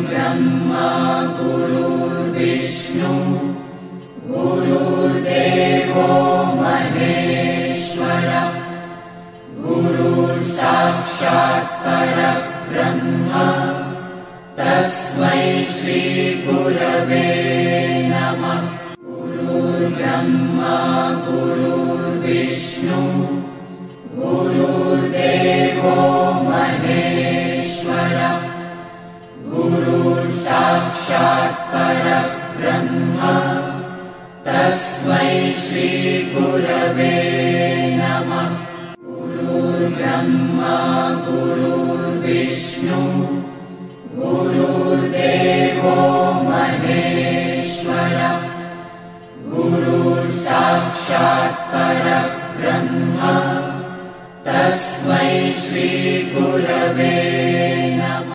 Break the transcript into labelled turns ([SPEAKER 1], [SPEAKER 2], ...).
[SPEAKER 1] ब्रह्मा गुरुर्विष्णु गुरुर्देवो महेश्वरः गुरुर्साक्षात् परब्रह्म तस्मै श्री गुरवे नमः। गुरुर्ब्रह्मा गुरुर्विष्णु गुरुर्देवो महेश्वरः गुरुर्साक्षात् परब्रह्म तस्मै श्री गुरवे नमः। गुरुर्ब्रह्मा गुरुर्विष्णु गुरुर्देवो महेश्वरः गुरुर्साक्षात्